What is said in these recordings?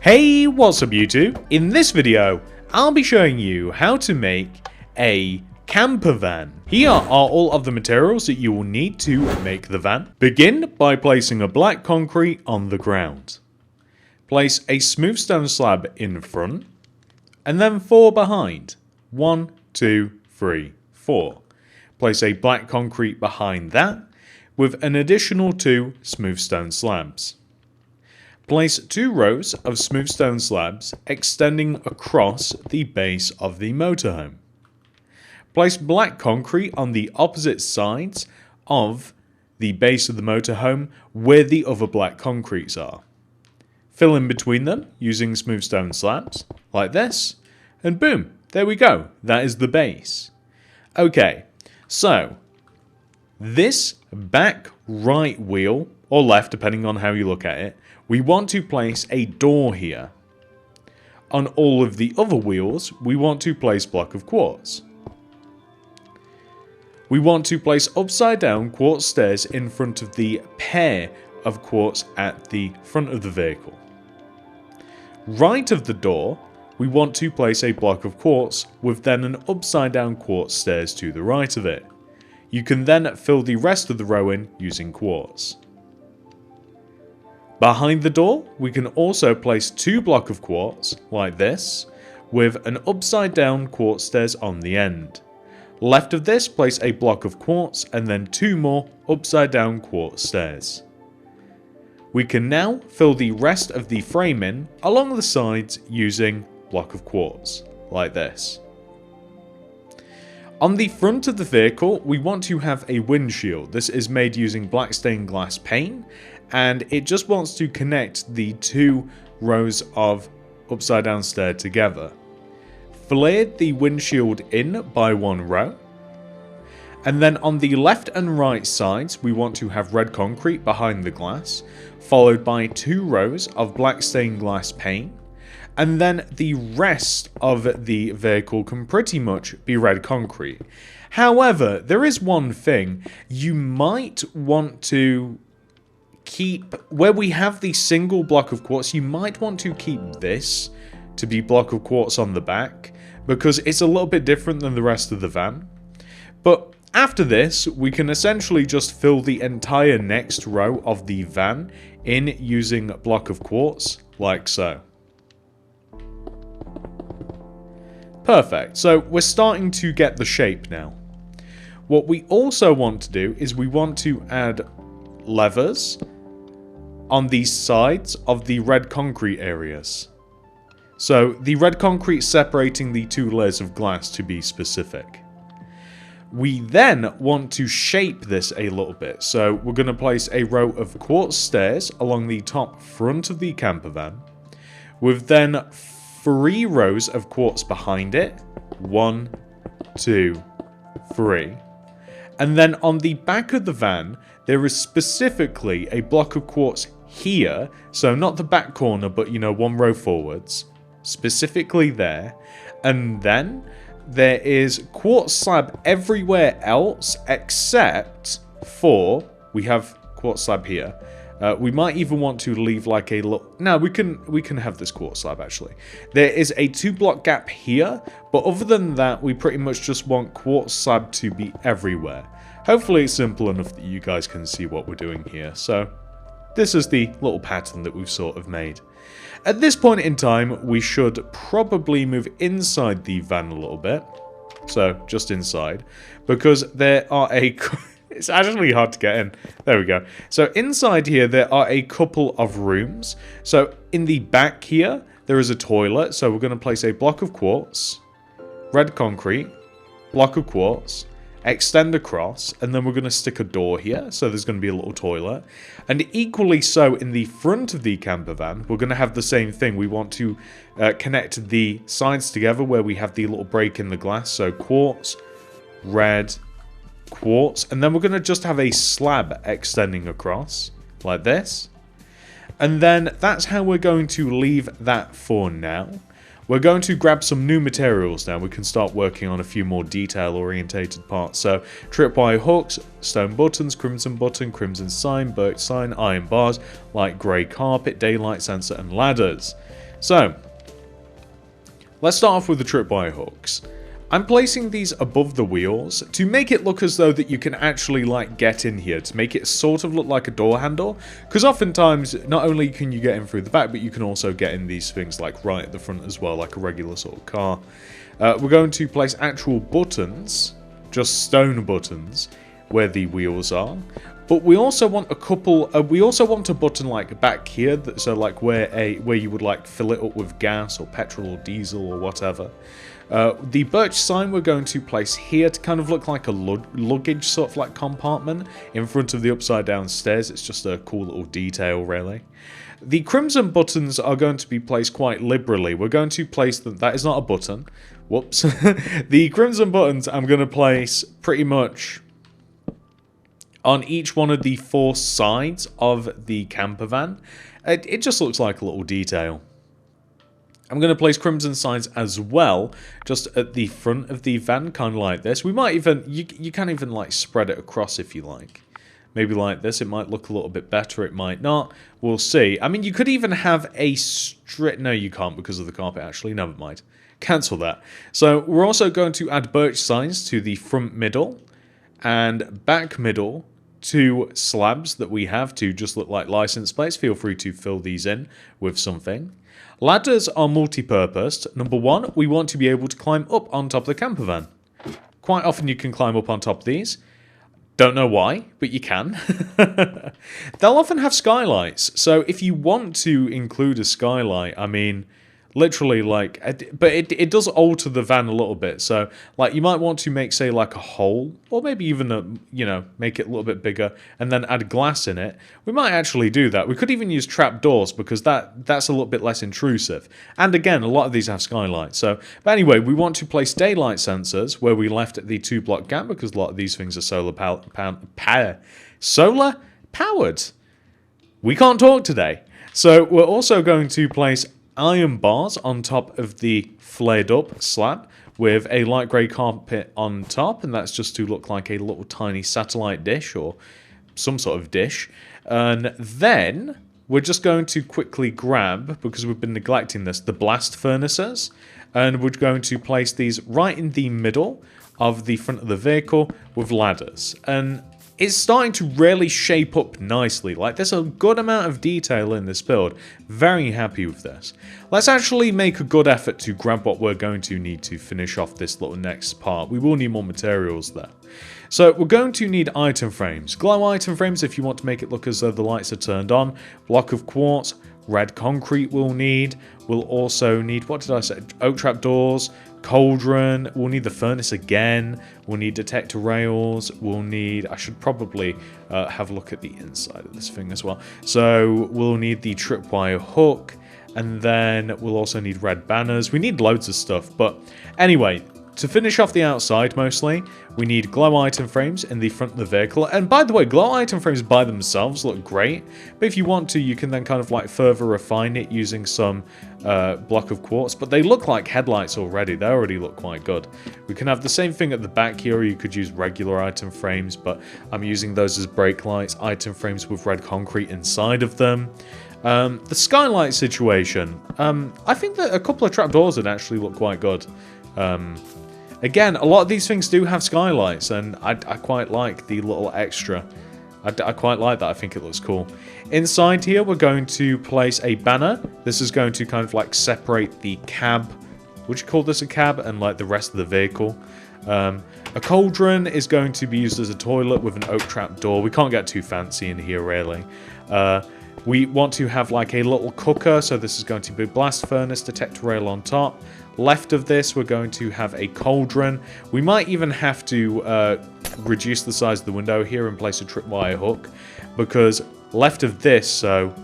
Hey, what's up YouTube? In this video, I'll be showing you how to make a camper van. Here are all of the materials that you will need to make the van. Begin by placing a black concrete on the ground. Place a smooth stone slab in front, and then 4 behind. 1, 2, 3, 4. Place a black concrete behind that, with an additional 2 smooth stone slabs. Place 2 rows of smooth stone slabs extending across the base of the motorhome. Place black concrete on the opposite sides of the base of the motorhome where the other black concretes are. Fill in between them using smooth stone slabs, like this, and boom, there we go, that is the base. Okay, so this back right wheel, or left depending on how you look at it, we want to place a door here. On all of the other wheels, we want to place block of quartz. We want to place upside down quartz stairs in front of the pair of quartz at the front of the vehicle. Right of the door, we want to place a block of quartz with then an upside down quartz stairs to the right of it. You can then fill the rest of the row in using quartz. Behind the door, we can also place 2 block of quartz, like this, with an upside down quartz stairs on the end. Left of this, place a block of quartz and then 2 more upside down quartz stairs. We can now fill the rest of the frame in along the sides using block of quartz, like this. On the front of the vehicle, we want to have a windshield. This is made using black stained glass paint, and it just wants to connect the 2 rows of upside down stair together. Flared the windshield in by 1 row. And then on the left and right sides, we want to have red concrete behind the glass, followed by 2 rows of black stained glass paint. And then the rest of the vehicle can pretty much be red concrete. However, there is one thing. You might want to keep, where we have the single block of quartz, you might want to keep this to be block of quartz on the back, because it's a little bit different than the rest of the van. But after this, we can essentially just fill the entire next row of the van in using block of quartz, like so. Perfect, so we're starting to get the shape now. What we also want to do is we want to add levers on the sides of the red concrete areas. So the red concrete separating the 2 layers of glass, to be specific. We then want to shape this a little bit. So we're going to place a row of quartz stairs along the top front of the camper van, with then 3 rows of quartz behind it. 1, 2, 3. And then on the back of the van, there is specifically a block of quartz here. So not the back corner, but 1 row forwards. Specifically there. And then there is quartz slab everywhere else except for, we have quartz slab here. We might even want to leave like a little, no, we can have this quartz slab actually. There is a 2 block gap here, but other than that, we pretty much just want quartz slab to be everywhere. Hopefully it's simple enough that you guys can see what we're doing here. So this is the little pattern that we've sort of made. At this point in time, we should probably move inside the van a little bit. So just inside, because there are a it's actually hard to get in. There we go. So inside here, there are a couple of rooms. So in the back here, there is a toilet. So we're going to place a block of quartz, red concrete, block of quartz, extend across, and then we're going to stick a door here. So there's going to be a little toilet. And equally so in the front of the camper van, we're going to have the same thing. We want to connect the sides together where we have the little break in the glass. So quartz, red, quartz, and then we're going to just have a slab extending across like this. And then that's how we're going to leave that for now. We're going to grab some new materials now. We can start working on a few more detail orientated parts. So tripwire hooks, stone buttons, crimson button, crimson sign, birch sign, iron bars, light grey carpet, daylight sensor and ladders. So, let's start off with the tripwire hooks. I'm placing these above the wheels to make it look as though that you can actually like get in here, to make it sort of look like a door handle, because oftentimes not only can you get in through the back, but you can also get in these things like right at the front as well, like a regular sort of car. We're going to place actual buttons, just stone buttons, where the wheels are. But we also want a couple. We also want a button like back here, so like where you would like fill it up with gas or petrol or diesel or whatever. The birch sign we're going to place here to kind of look like a luggage sort of like compartment in front of the upside down stairs. It's just a cool little detail, really. The crimson buttons are going to be placed quite liberally. We're going to place them. That is not a button. Whoops. The crimson buttons I'm going to place pretty much on each one of the 4 sides of the camper van. It just looks like a little detail. I'm going to place crimson signs as well, just at the front of the van, kind of like this. We might even, you can even like spread it across if you like. Maybe like this, it might look a little bit better, it might not. We'll see. I mean, you could even have a strip, no you can't because of the carpet actually, never mind. Cancel that. So we're also going to add birch signs to the front middle and back middle. 2 slabs that we have to just look like license plates. Feel free to fill these in with something. Ladders are multi-purposed. Number 1, we want to be able to climb up on top of the camper van. Quite often you can climb up on top of these. Don't know why, but you can. They'll often have skylights. So if you want to include a skylight, I mean, literally like, but it does alter the van a little bit. So like you might want to make, say, like a hole, or maybe even a, you know, make it a little bit bigger and then add glass in it. We might actually do that. We could even use trap doors because that's a little bit less intrusive. And again, a lot of these have skylights. So, but anyway, we want to place daylight sensors where we left at the 2-block gap because a lot of these things are solar powered. We can't talk today. So we're also going to place iron bars on top of the flared up slab with a light grey carpet on top, and that's just to look like a little tiny satellite dish or some sort of dish. And then we're just going to quickly grab, because we've been neglecting this, the blast furnaces, and we're going to place these right in the middle of the front of the vehicle with ladders. And it's starting to really shape up nicely. Like, there's a good amount of detail in this build. Very happy with this. Let's actually make a good effort to grab what we're going to need to finish off this little next part. We will need more materials there. So we're going to need item frames. Glow item frames if you want to make it look as though the lights are turned on. Block of quartz. Red concrete we'll need. We'll also need, what did I say? Oak trap doors. Cauldron, we'll need the furnace again, we'll need detector rails, we'll need, I should probably have a look at the inside of this thing as well. So we'll need the tripwire hook, and then we'll also need red banners. We need loads of stuff, but anyway, to finish off the outside mostly, we need glow item frames in the front of the vehicle. And by the way, glow item frames by themselves look great, but if you want to, you can then kind of like further refine it using some block of quartz. But they look like headlights already. They already look quite good. We can have the same thing at the back here, or you could use regular item frames, but I'm using those as brake lights, item frames with red concrete inside of them. The skylight situation, I think that a couple of trapdoors would actually look quite good. Again, a lot of these things do have skylights, and I quite like the little extra. I quite like that. I think it looks cool. Inside here, we're going to place a banner. This is going to kind of like separate the cab. Would you call this a cab? And like the rest of the vehicle. A cauldron is going to be used as a toilet with an oak trap door. We can't get too fancy in here, really. We want to have like a little cooker, so this is going to be a blast furnace, detector rail on top. Left of this, we're going to have a cauldron. We might even have to reduce the size of the window here and place a tripwire hook, because left of this, so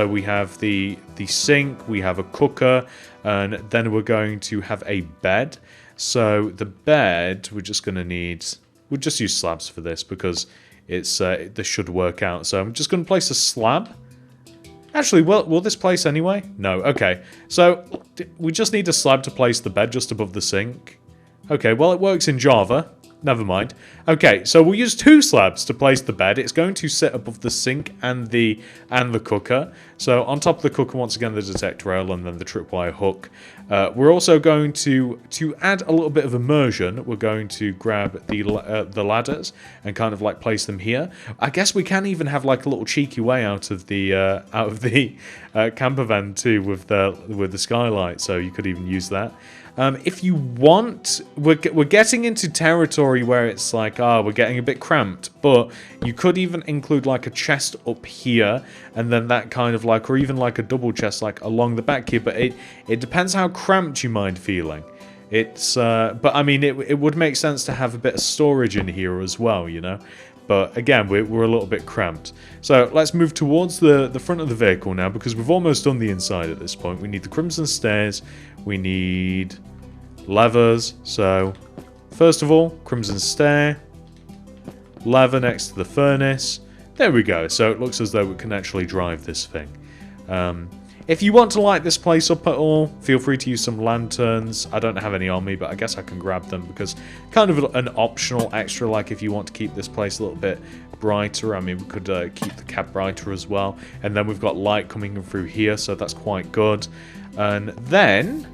we have the sink, we have a cooker, and then we're going to have a bed. So the bed, we're just going to need, we'll just use slabs for this because it's this should work out. So I'm just going to place a slab. Actually, will this place anyway? No, okay. So we just need a slab to place the bed just above the sink. Okay, well, it works in Java. never mind. Okay, so we'll use 2 slabs to place the bed. It's going to sit above the sink and the cooker. So on top of the cooker, once again, the detector rail and then the tripwire hook. We're also going to add a little bit of immersion. We're going to grab the ladders and kind of like place them here. I guess we can even have like a little cheeky way out of the camper van too with the skylight. So you could even use that. If you want, we're getting into territory where it's like, we're getting a bit cramped, but you could even include like a chest up here, and then that kind of like, or even like a double chest like along the back here, but it depends how cramped you mind feeling. It's, but I mean, it would make sense to have a bit of storage in here as well, you know? But again, we're a little bit cramped. So let's move towards the front of the vehicle now, because we've almost done the inside at this point. We need the crimson stairs. We need levers. So first of all, crimson stair. Lever next to the furnace. There we go. So it looks as though we can actually drive this thing. If you want to light this place up at all, feel free to use some lanterns. I don't have any on me, but I guess I can grab them because kind of an optional extra, like if you want to keep this place a little bit brighter. I mean, we could keep the cab brighter as well. And then we've got light coming through here, so that's quite good. And then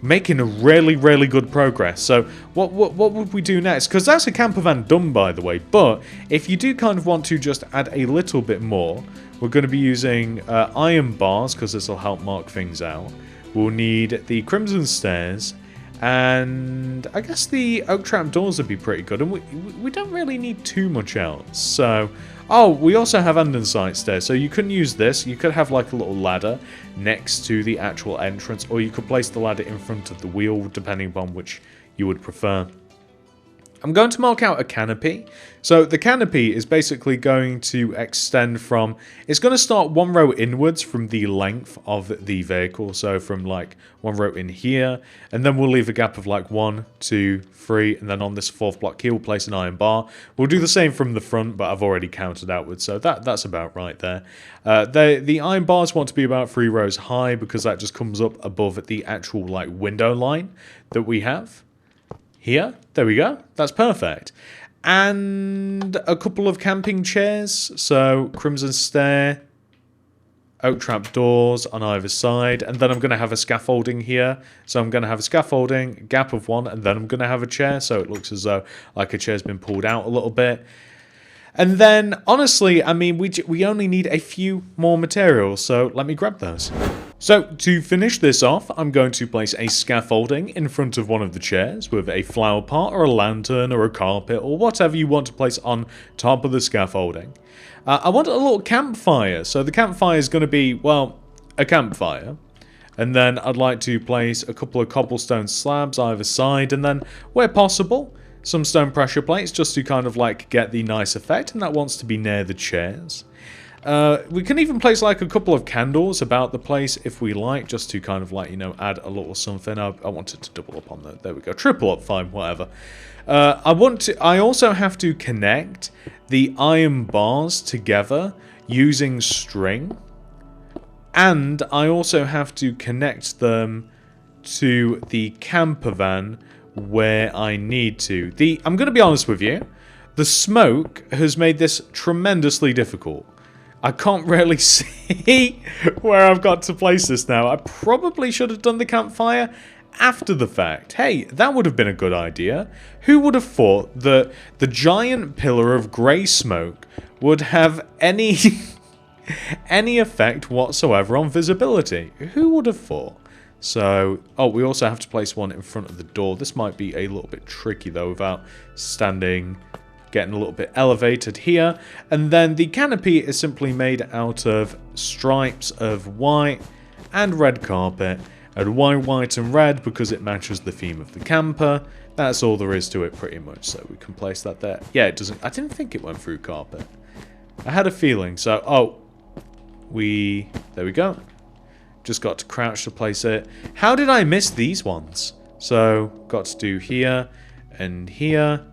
making a really, really good progress. So what would we do next? Because that's a camper van done, by the way. But if you do kind of want to just add a little bit more, we're going to be using iron bars, because this will help mark things out. We'll need the crimson stairs, and I guess the oak trap doors would be pretty good. And we don't really need too much else. So, we also have andesite stairs. So you couldn't use this. You could have like a little ladder next to the actual entrance, or you could place the ladder in front of the wheel, depending upon which you would prefer. I'm going to mark out a canopy. So the canopy is basically going to extend from, it's going to start one row inwards from the length of the vehicle. So from like one row in here, and then we'll leave a gap of like 1, 2, 3, and then on this 4th block here, we'll place an iron bar. We'll do the same from the front, but I've already counted outwards, so that's about right there. The iron bars want to be about 3 rows high, because that just comes up above the actual like window line that we have. Here, there we go, that's perfect. And a couple of camping chairs, so crimson stair, oak trap doors on either side, and then I'm going to have a scaffolding here. So I'm going to have a scaffolding, gap of 1, and then I'm going to have a chair, so it looks as though like a chair's been pulled out a little bit. And then, honestly, I mean, we only need a few more materials, so let me grab those. So, to finish this off, I'm going to place a scaffolding in front of one of the chairs with a flower pot or a lantern or a carpet or whatever you want to place on top of the scaffolding. I want a little campfire, so the campfire is going to be, well, a campfire. And then I'd like to place a couple of cobblestone slabs either side, and then, where possible, some stone pressure plates just to kind of like get the nice effect, and that wants to be near the chairs. We can even place like a couple of candles about the place if we like, just to kind of like, you know, add a little something. I wanted to double up on that. There we go. Triple up, fine, whatever. I also have to connect the iron bars together using string. And I also have to connect them to the camper van where I need to. I'm going to be honest with you. The smoke has made this tremendously difficult. I can't really see where I've got to place this now. I probably should have done the campfire after the fact. Hey, that would have been a good idea. Who would have thought that the giant pillar of grey smoke would have any effect whatsoever on visibility? Who would have thought? So, we also have to place one in front of the door. This might be a little bit tricky though, without standing, getting a little bit elevated here. And then the canopy is simply made out of stripes of white and red carpet. And white and red because it matches the theme of the camper. That's all there is to it pretty much. So we can place that there. Yeah, it doesn't, I didn't think it went through carpet. I had a feeling. So, there we go. Just got to crouch to place it. How did I miss these ones? So, got to do here and here.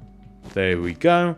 There we go.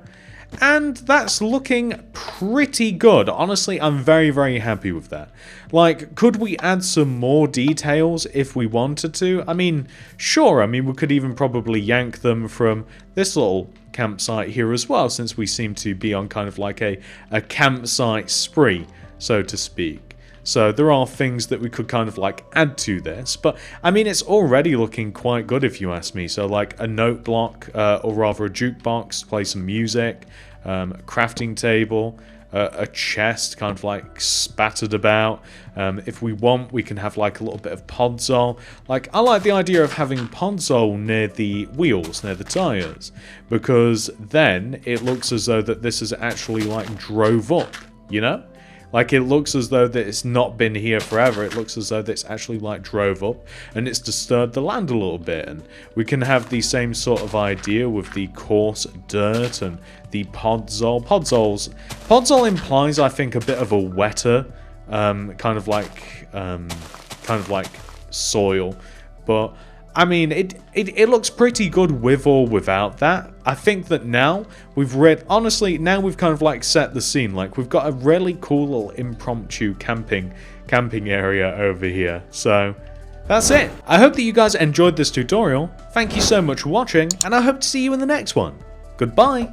And that's looking pretty good. Honestly, I'm very, very happy with that. Like, could we add some more details if we wanted to? I mean, sure. I mean, we could even probably yank them from this little campsite here as well, since we seem to be on kind of like a campsite spree, so to speak. So there are things that we could kind of like add to this, but I mean, it's already looking quite good if you ask me. So like a note block, or rather a jukebox to play some music, a crafting table, a chest kind of like spattered about. If we want, we can have like a little bit of podzol. Like, I like the idea of having podzol near the wheels, near the tires, because then it looks as though that this is actually like drove up, you know? Like, it looks as though that it's not been here forever. It looks as though that it's actually, like, drove up and it's disturbed the land a little bit. And we can have the same sort of idea with the coarse dirt and the podzol. Podzol implies, I think, a bit of a wetter, kind of like soil. But I mean, it looks pretty good with or without that. I think that now honestly, now we've kind of like set the scene. Like, we've got a really cool little impromptu camping area over here. So that's it. I hope that you guys enjoyed this tutorial. Thank you so much for watching, and I hope to see you in the next one. Goodbye.